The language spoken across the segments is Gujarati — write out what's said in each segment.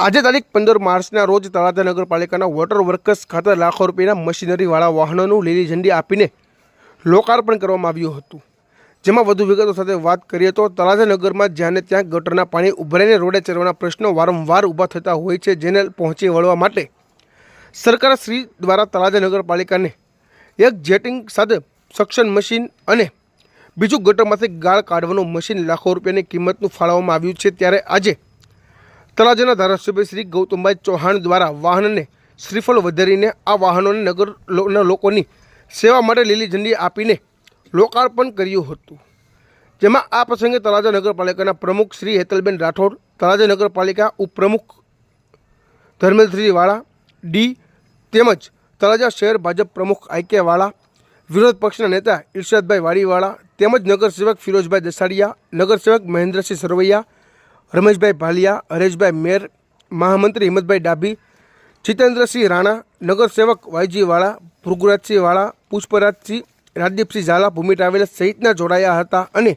આજે તારીખ 15 માર્ચના રોજ તળાજા નગરપાલિકાના વોટર વર્કર્સ ખાતે લાખો રૂપિયાના મશીનરીવાળા વાહનોનું લીલી ઝંડી આપીને લોકાર્પણ કરવામાં આવ્યું હતું। જેમાં વધુ વિગતો સાથે વાત કરીએ તો તળાજા નગરમાં જ્યાં ત્યાં ગટરના પાણી ઉભરાઈને રોડે ચરવાના પ્રશ્નો વારંવાર ઊભા થતા હોય છે, જેને પહોંચી વળવા માટે સરકાર શ્રી દ્વારા તળાજા નગરપાલિકાને એક જેટિંગ સાથે સક્શન મશીન અને બીજું ગટરમાંથી ગાળ કાઢવાનું મશીન લાખો રૂપિયાની કિંમતનું ફાળવવામાં આવ્યું છે। ત્યારે આજે તળાજાના ધારાસભ્ય શ્રી ગૌતમભાઈ ચૌહાણ દ્વારા વાહનને શ્રીફળ વધારીને આ વાહનોને નગરના લોકોની સેવા માટે લીલી ઝંડી આપીને લોકાર્પણ કર્યું હતું। જેમાં આ પ્રસંગે તળાજા નગરપાલિકાના પ્રમુખ શ્રી હેતલબેન રાઠોડ, તળાજા નગરપાલિકા ઉપપ્રમુખ ધર્મેન્દ્રસિંહ વાળા ડી તેમજ તળાજા શહેર ભાજપ પ્રમુખ આઈ.કે. વાળા, વિરોધ પક્ષના નેતા ઇરશાદભાઈ વાડીવાળા તેમજ નગરસેવક ફિરોજભાઈ દસાડિયા, નગરસેવક મહેન્દ્રસિંહ સરવૈયા, રમેશભાઈ ભાલિયા, હરેશભાઈ મેર, મહામંત્રી હિંમતભાઈ ડાભી, જીતેન્દ્રસિંહ રાણા, નગરસેવક વાયજી વાળા, ભૃગુરાજસિંહ વાળા, પુષ્પરાજસિંહ, રાજદીપસિંહ ઝાલા, ભૂમિ ટ્રાવેલર્સ સહિતના જોડાયા હતા અને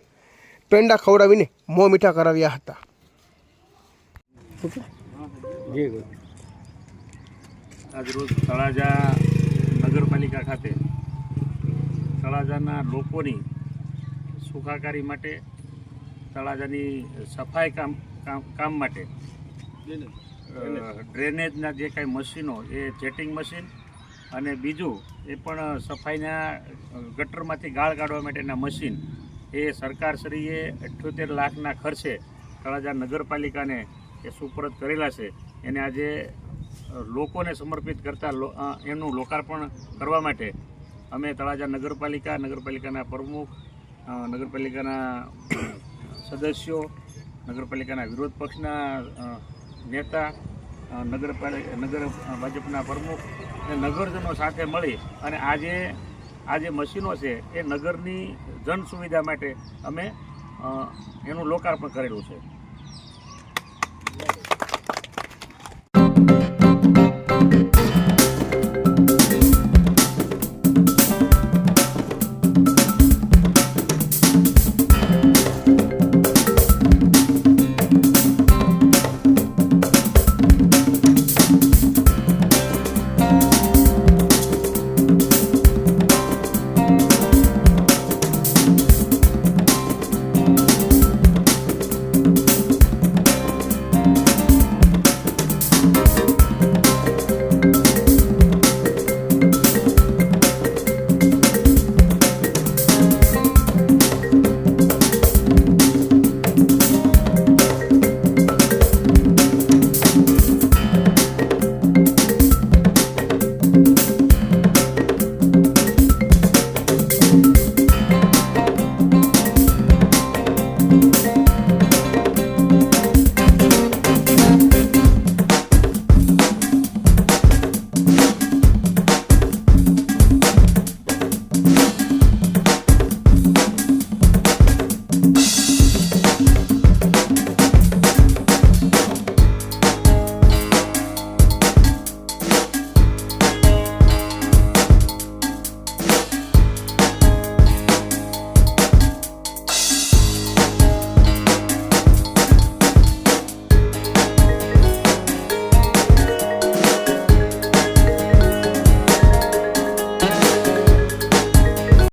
પેંડા ખવડાવીને મોં મીઠા કરાવ્યા હતા। આજરોજ તળાજા નગરપાલિકા ખાતે તળાજાના લોકોની સુખાકારી માટે, તળાજાની સફાઈ કામ માટે ડ્રેનેજના જે કાંઈ મશીનો એ જેટિંગ મશીન અને બીજું એ પણ સફાઈના ગટરમાંથી ગાળ કાઢવા માટેના મશીન એ સરકારશ્રીએ 78 લાખના ખર્ચે તળાજા નગરપાલિકાને એ સુપરત કરેલા છે। એને આજે લોકોને સમર્પિત કરતા એનું લોકાર્પણ કરવા માટે અમે તળાજા નગરપાલિકાના પ્રમુખ, નગરપાલિકાના સદસ્યો, નગરપાલિકાના વિરોધ પક્ષના નેતા, નગર ભાજપના પ્રમુખ અને નગરજનો સાથે મળી અને આ જે મશીનો છે એ નગરની જન સુવિધા માટે અમે એનું લોકાર્પણ કરેલું છે।